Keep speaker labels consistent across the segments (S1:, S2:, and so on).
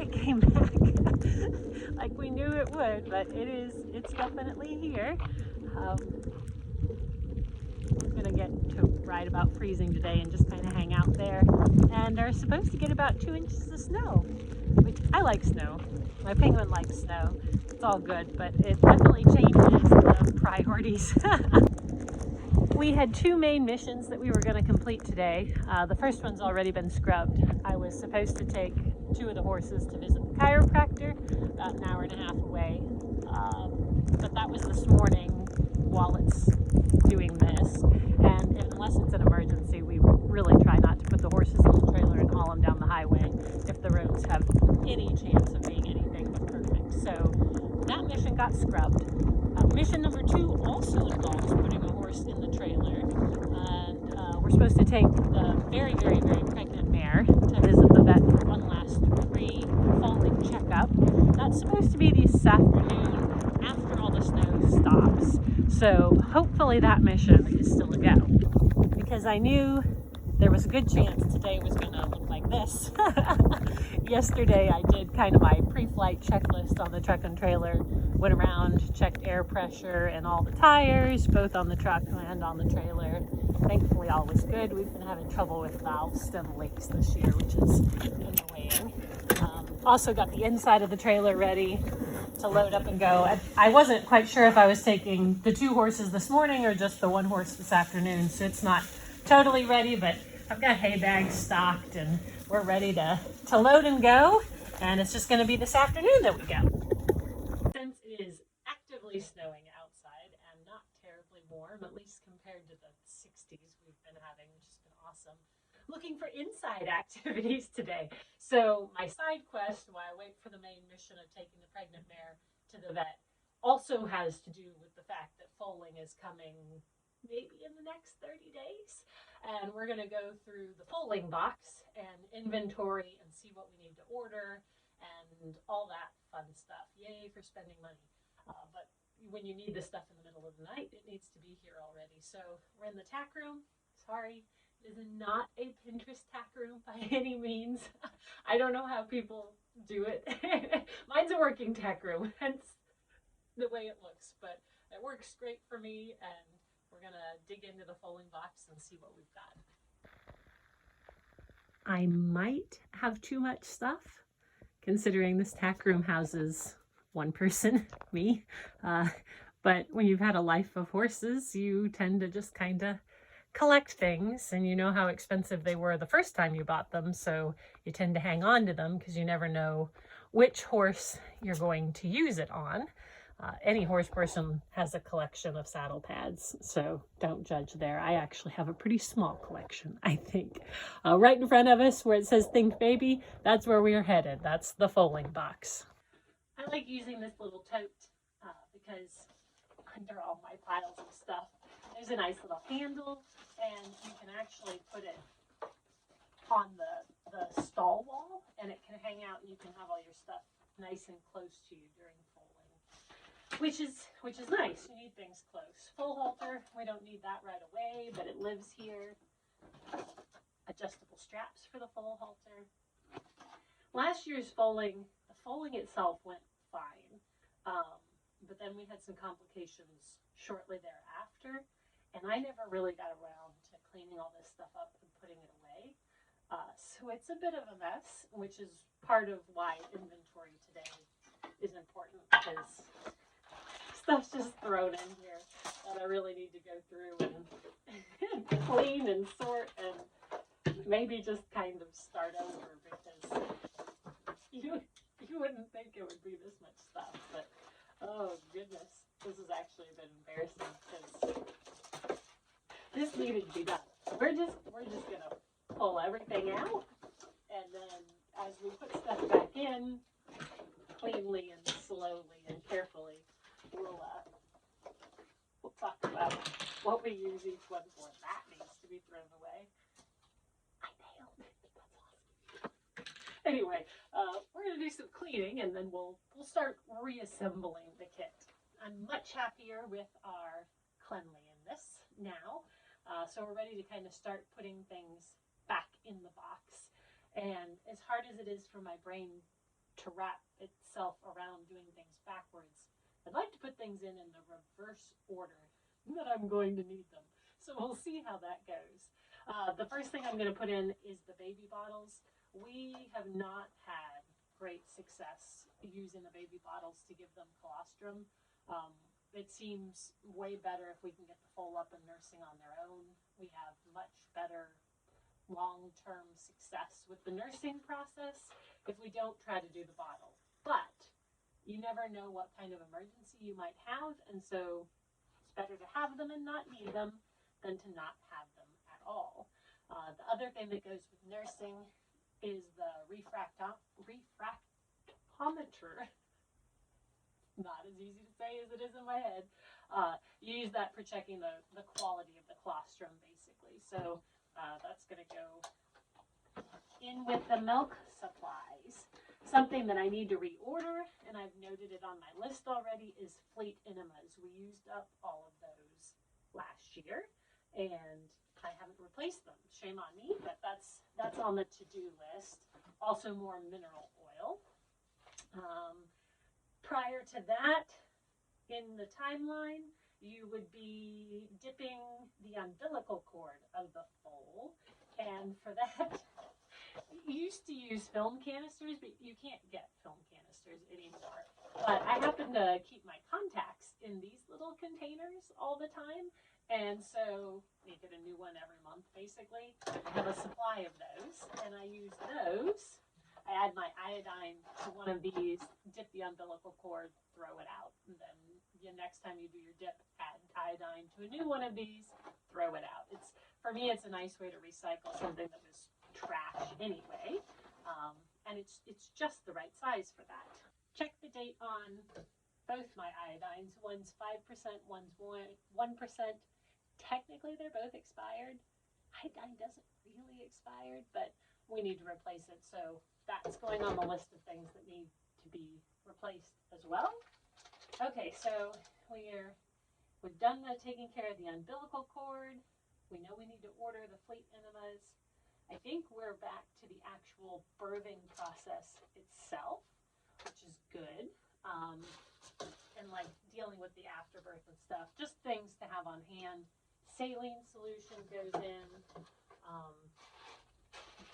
S1: it came back like we knew it would, but it's definitely here. We're gonna get to right about freezing today and just kind of hang out there, and are supposed to get about 2 inches of snow, which I like snow. My penguin likes snow. It's all good, but it definitely changes the priorities. We had 2 main missions that we were going to complete today. The first one's already been scrubbed. I was supposed to take 2 of the horses to visit the chiropractor, about an hour and a half away. But that was this morning while it's doing this. And unless it's an emergency, we really try not to put the horses in the trailer and haul them down the highway if the roads have any chance of being anything but perfect. So that mission got scrubbed. Mission number 2 also involves putting a horse in the trailer, and we're supposed to take the very, very, very pregnant mare to visit the vet for one last pre-foaling checkup. That's supposed to be this afternoon after all the snow stops. So hopefully that mission is still a go, because I knew there was a good chance today was going to look like this. Yesterday I did kind of my pre-flight checklist on the truck and trailer, went around, checked air pressure and all the tires, both on the truck and on the trailer. Thankfully all was good. We've been having trouble with valve stem leaks this year, which is annoying. Also got the inside of the trailer ready to load up and go. I wasn't quite sure if I was taking the 2 horses this morning or just the 1 horse this afternoon, so it's not totally ready, but I've got hay bags stocked and we're ready to load and go, and it's just going to be this afternoon that we go. Since it is actively snowing outside and not terribly warm, at least compared to the 60s we've been having, which has been awesome, looking for inside activities today. So my side quest, while I wait for the main mission of taking the pregnant mare to the vet, also has to do with the fact that foaling is coming maybe in the next 30 days. And we're going to go through the foaling box and inventory and see what we need to order and all that fun stuff. Yay for spending money. But when you need this stuff in the middle of the night, it needs to be here already. So we're in the tack room. Sorry, it is not a Pinterest tack room by any means. I don't know how people do it. Mine's a working tack room, hence the way it looks, but it works great for me, and we're gonna dig into the foaling box and see what we've got. I might have too much stuff, considering this tack room houses 1 person, me. But when you've had a life of horses, you tend to just kind of collect things, and you know how expensive they were the first time you bought them, so you tend to hang on to them because you never know which horse you're going to use it on. Any horse person has a collection of saddle pads, so don't judge there. I actually have a pretty small collection, I think. Right in front of us where it says Think Baby, that's where we are headed. That's the foaling box. I like using this little tote because under all my piles of stuff, there's a nice little handle, and you can actually put it on the stall wall, and it can hang out, and you can have all your stuff nice and close to you during foaling, which is nice. You need things close. Foal halter, we don't need that right away, but it lives here. Adjustable straps for the foal halter. Last year's foaling, the foaling itself went fine, but then we had some complications shortly thereafter, and I never really got around to cleaning all this stuff up and putting it away. So it's a bit of a mess, which is part of why inventory today is important, because stuff's just thrown in here that I really need to go through and clean and sort and maybe just kind of start over, because you wouldn't think it would be this much stuff, but oh goodness, this has actually been embarrassing because this needed to be done. We're just gonna pull everything out, and then as we put stuff back in, cleanly and slowly and carefully, we'll talk about what we use each one for. That needs to be thrown away. I nailed it. That's awesome. Anyway, we're gonna do some cleaning, and then we'll start reassembling the kit. I'm much happier with our cleanliness now, so we're ready to kind of start putting things back in the box. And as hard as it is for my brain to wrap itself around doing things backwards. I'd like to put things in the reverse order that I'm going to need them. So we'll see how that goes. The first thing I'm going to put in is the baby bottles. We have not had great success using the baby bottles to give them colostrum. It seems way better if we can get the foal up and nursing on their own. We have much better long-term success with the nursing process if we don't try to do the bottle. But you never know what kind of emergency you might have, and so it's better to have them and not need them than to not have them at all. The other thing that goes with nursing is the refractometer. Not as easy to say as it is in my head. You use that for checking the quality of the colostrum, basically. So that's going to go in with the milk supplies. Something that I need to reorder, and I've noted it on my list already, is Fleet enemas. We used up all of those last year, and I haven't replaced them. Shame on me, but that's on the to-do list. Also more mineral oil. Prior to that, in the timeline, you would be dipping the umbilical cord of the foal, and for that, you used to use film canisters, but you can't get film canisters anymore. But I happen to keep my contacts in these little containers all the time, and so you get a new one every month, basically. I have a supply of those, and I use those. I add my iodine to one of these, dip the umbilical cord, throw it out, and then the next time you do your dip, add iodine to a new one of these, throw it out. For me, it's a nice way to recycle something that was trash anyway, and it's just the right size for that. Check the date on both my iodines. One's 5%, one's 1%. Technically, they're both expired. Iodine doesn't really expire, but we need to replace it, so that's going on the list of things that need to be replaced as well. Okay, so we've done the taking care of the umbilical cord. We know we need to order the Fleet enemas. I think we're back to the actual birthing process itself, which is good. And like dealing with the afterbirth and stuff, just things to have on hand. Saline solution goes in.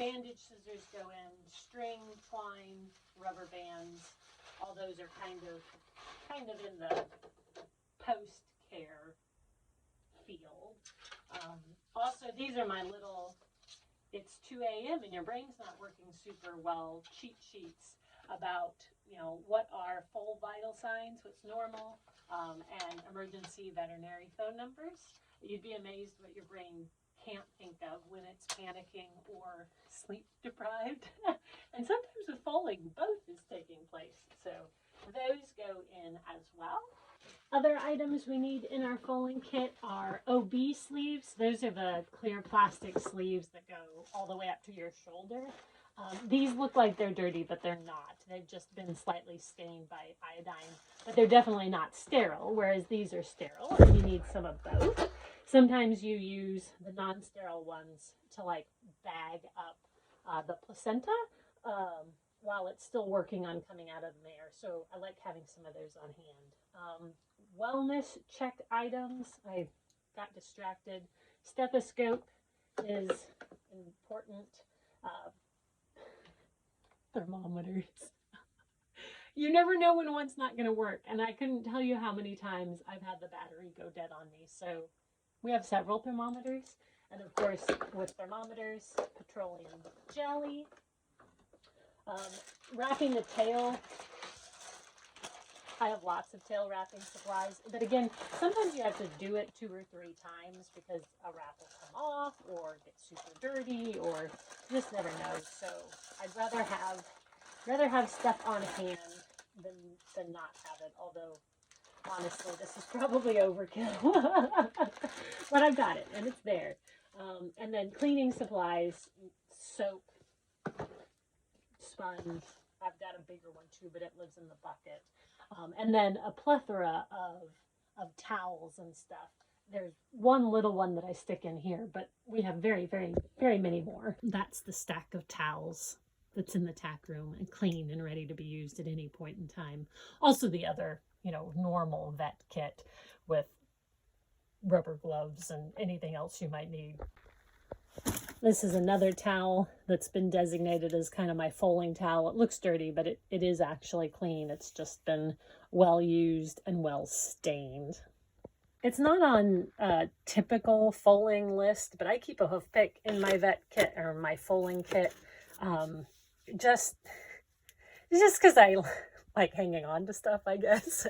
S1: Bandage scissors go in, string, twine, rubber bands. All those are kind of in the post-care field. Also, these are my little, it's 2 a.m. and your brain's not working super well, cheat sheets about, what are full vital signs, what's normal, and emergency veterinary phone numbers. You'd be amazed what your brain can't think of when it's panicking or sleep deprived. And sometimes with foaling, both is taking place. So those go in as well. Other items we need in our foaling kit are OB sleeves. Those are the clear plastic sleeves that go all the way up to your shoulder. These look like they're dirty, but they're not. They've just been slightly stained by iodine, but they're definitely not sterile, whereas these are sterile, and you need some of both. Sometimes you use the non-sterile ones to like bag up the placenta while it's still working on coming out of the mare. So I like having some of those on hand. Wellness check items. I got distracted. Stethoscope is important. Thermometers. You never know when one's not going to work, and I couldn't tell you how many times I've had the battery go dead on me. So we have several thermometers, and of course with thermometers, petroleum jelly. Wrapping the tail. I have lots of tail wrapping supplies, but again, sometimes you have to do it 2 or 3 times because a wrap will come off or get super dirty, or you just never know. So I'd rather have stuff on hand than not have it. Although honestly, this is probably overkill, but I've got it and it's there. And then cleaning supplies, soap, sponge. I've got a bigger one too, but it lives in the bucket. And then a plethora of towels and stuff. There's one little one that I stick in here, but we have very, very, very many more. That's the stack of towels that's in the tack room and clean and ready to be used at any point in time. Also the other, normal vet kit with rubber gloves and anything else you might need. This is another towel that's been designated as kind of my foaling towel. It looks dirty, but it is actually clean. It's just been well used and well stained. It's not on a typical foaling list, but I keep a hoof pick in my vet kit or my foaling kit. Just because I like hanging on to stuff, I guess.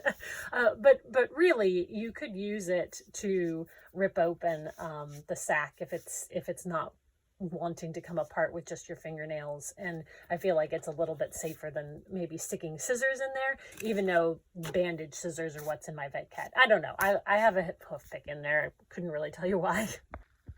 S1: But really, you could use it to rip open the sack if it's not wanting to come apart with just your fingernails. And I feel like it's a little bit safer than maybe sticking scissors in there, even though bandage scissors are what's in my vet kit. I don't know. I have a hoof pick in there. I couldn't really tell you why.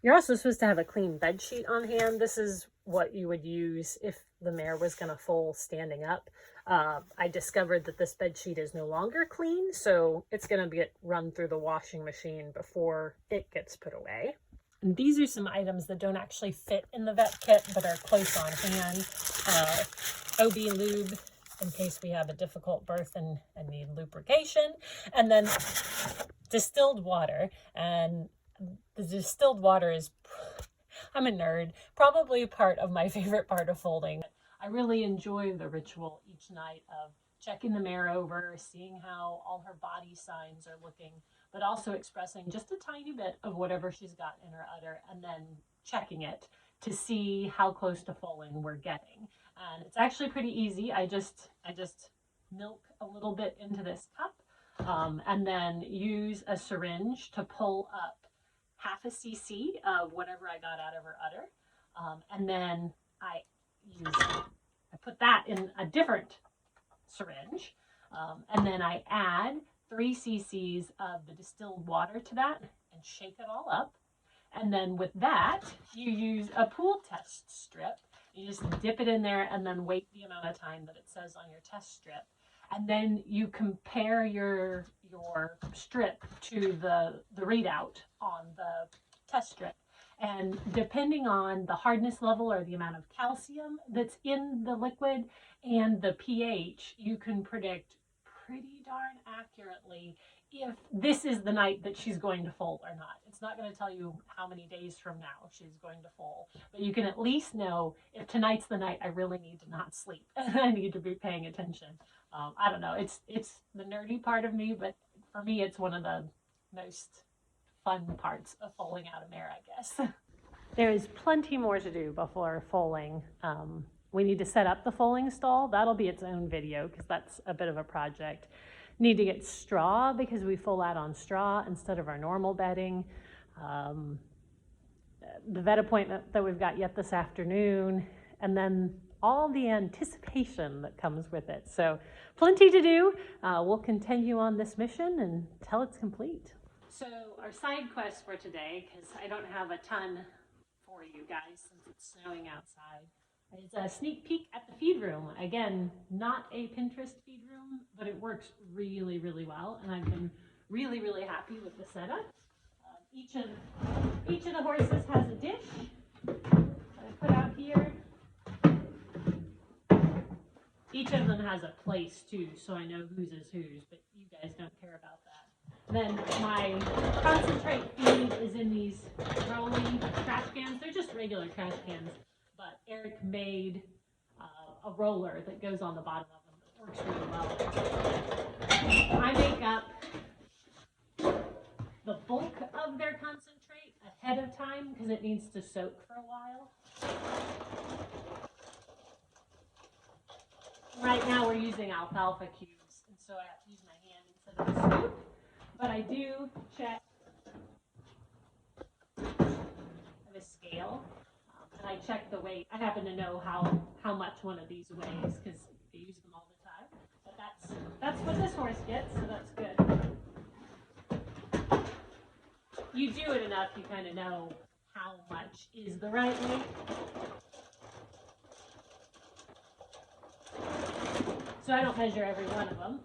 S1: You're also supposed to have a clean bed sheet on hand. This is what you would use if the mare was going to foal standing up. I discovered that this bed sheet is no longer clean, so it's going to get run through the washing machine before it gets put away. And these are some items that don't actually fit in the vet kit, but are close on hand. OB lube, in case we have a difficult birth and need lubrication. And then distilled water. And the distilled water is, I'm a nerd, probably part of my favorite part of folding. I really enjoy the ritual each night of checking the mare over, seeing how all her body signs are looking, but also expressing just a tiny bit of whatever she's got in her udder, and then checking it to see how close to foaling we're getting. And it's actually pretty easy. I just milk a little bit into this cup, and then use a syringe to pull up half a cc of whatever I got out of her udder, and then I put that in a different syringe, and then I add 3 cc's of the distilled water to that and shake it all up. And then with that, you use a pool test strip. You just dip it in there and then wait the amount of time that it says on your test strip. And then you compare your strip to the readout on the test strip. And depending on the hardness level or the amount of calcium that's in the liquid and the pH, you can predict pretty darn accurately if this is the night that she's going to foal or not. It's not going to tell you how many days from now she's going to foal, but you can at least know if tonight's the night I really need to not sleep and I need to be paying attention. I don't know. It's the nerdy part of me, but for me, it's one of the most fun parts of foaling out a mare, I guess. There is plenty more to do before foaling. We need to set up the foaling stall. That'll be its own video because that's a bit of a project. Need to get straw because we foal out on straw instead of our normal bedding. The vet appointment that we've got yet this afternoon, and then all the anticipation that comes with it. So plenty to do. We'll continue on this mission until it's complete. So our side quest for today, because I don't have a ton for you guys since it's snowing outside, is a sneak peek at the feed room. Again, not a Pinterest feed room, but it works really, really well, and I've been really, really happy with the setup. Each of the horses has a dish that I put out here. Each of them has a place too, so I know whose is whose, but you guys don't care about that. Then my concentrate feed is in these rolling trash cans. They're just regular trash cans, but Eric made a roller that goes on the bottom of them that works really well. I make up the bulk of their concentrate ahead of time because it needs to soak for a while. Right now we're using alfalfa cubes, and so I have to use my hand instead of a scoop. But I do check the scale, and I check the weight. I happen to know how much one of these weighs because I use them all the time. But that's what this horse gets, so that's good. You do it enough, you kind of know how much is the right weight. So I don't measure every one of them.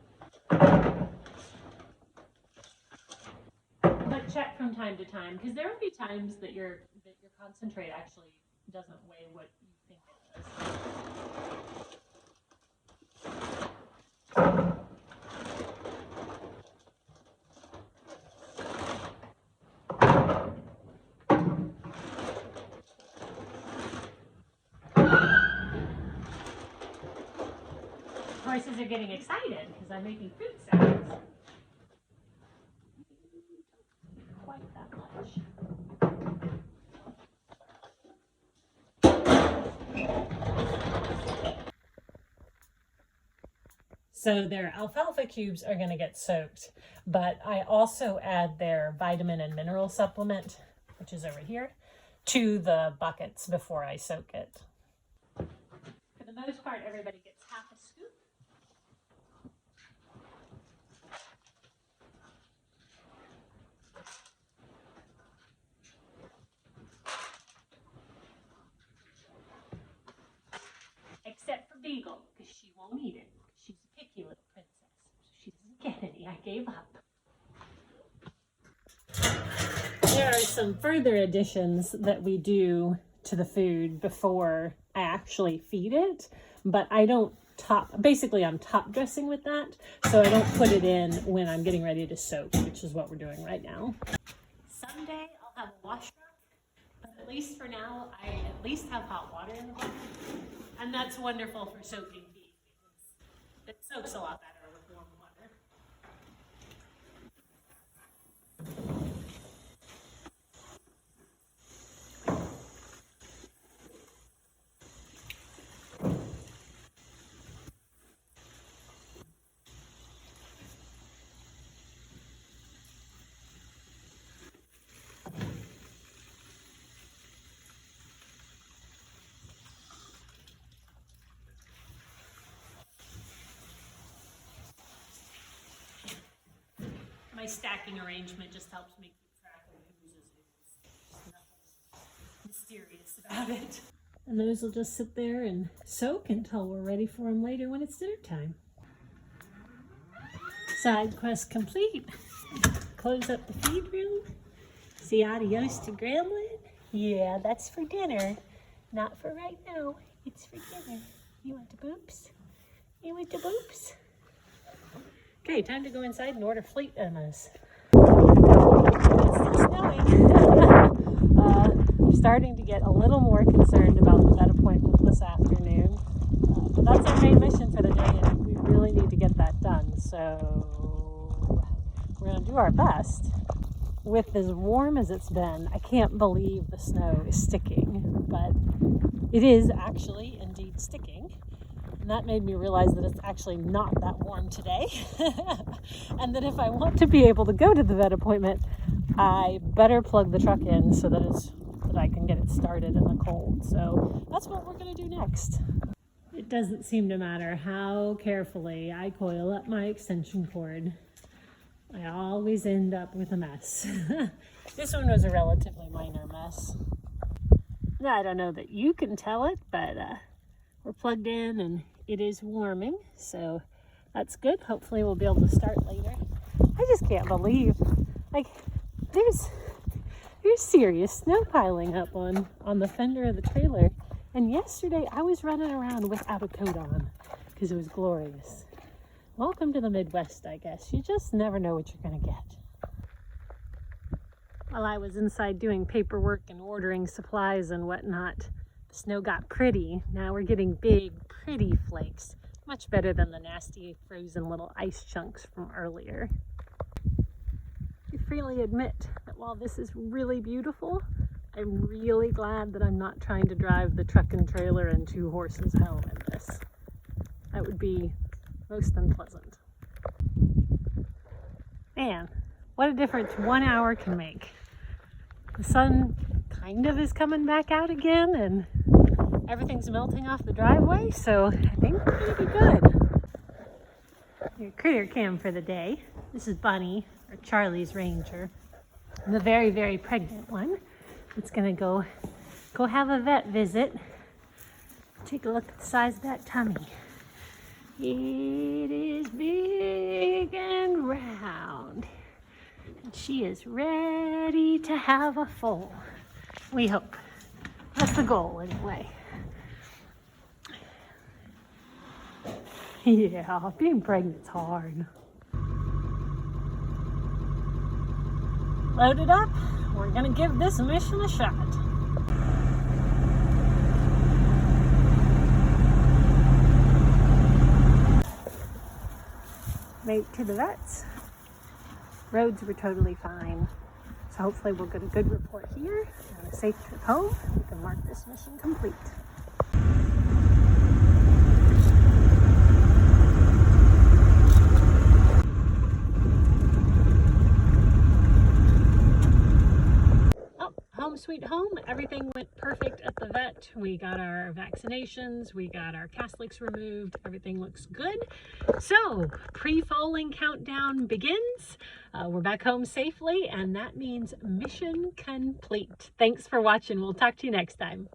S1: But check from time to time, because there will be times that your concentrate actually doesn't weigh what you think it does. Horses are getting excited because I'm making food sounds. Quite that much. So their alfalfa cubes are going to get soaked, but I also add their vitamin and mineral supplement, which is over here, to the buckets before I soak it. For the most part, everybody gets half a scoop. Except for Beagle, because she won't eat it. She's a picky little princess. She doesn't get any. I gave up. There are some further additions that we do to the food before I actually feed it, but I don't basically I'm top dressing with that, so I don't put it in when I'm getting ready to soak, which is what we're doing right now. Someday I'll have a wash rack, but at least for now, I at least have hot water in the bucket, and that's wonderful for soaking beef because it soaks a lot better with warm water. My stacking arrangement just helps me keep track of whose is whose. Nothing mysterious about it. And those will just sit there and soak until we're ready for them later when it's dinner time. Side quest complete. Close up the feed room. Say adios to Gremlin. Yeah, that's for dinner. Not for right now. It's for dinner. You want the boops? You want the boops? Okay, time to go inside and order fleet enemas. It's still snowing. I'm starting to get a little more concerned about the vet appointment this afternoon. But that's our main mission for the day, and we really need to get that done. So we're going to do our best. With as warm as it's been, I can't believe the snow is sticking, but it is actually indeed sticking. And that made me realize that it's actually not that warm today. And that if I want to be able to go to the vet appointment, I better plug the truck in so that I can get it started in the cold. So that's what we're going to do next. It doesn't seem to matter how carefully I coil up my extension cord. I always end up with a mess. This one was a relatively minor mess. Now, I don't know that you can tell it, but we're plugged in and it is warming, so that's good. Hopefully we'll be able to start later. I just can't believe, like, there's serious snow piling up on the fender of the trailer. And yesterday I was running around without a coat on because it was glorious. Welcome to the Midwest, I guess. You just never know what you're gonna get. While I was inside doing paperwork and ordering supplies and whatnot, the snow got pretty. Now we're getting big, pretty flakes. Much better than the nasty frozen little ice chunks from earlier. I freely admit that while this is really beautiful, I'm really glad that I'm not trying to drive the truck and trailer and 2 horses home in this. That would be most unpleasant. Man, what a difference 1 hour can make. The sun kind of is coming back out again and everything's melting off the driveway, so I think we're gonna be good. Your critter cam for the day. This is Bunny, or Charlie's Ranger, the very, very pregnant one. It's gonna go have a vet visit. Take a look at the size of that tummy. It is big and round. And she is ready to have a foal. We hope. That's the goal anyway. Yeah, being pregnant's hard. Loaded up, we're gonna give this mission a shot. Made it to the vets. Roads were totally fine. So hopefully we'll get a good report here and a safe trip home. We can mark this mission complete. Home sweet home. Everything went perfect at the vet. We got our vaccinations, we got our Catholics removed, everything looks good. So pre-foaling countdown begins. We're back home safely, and that means mission complete. Thanks for watching. We'll talk to you next time.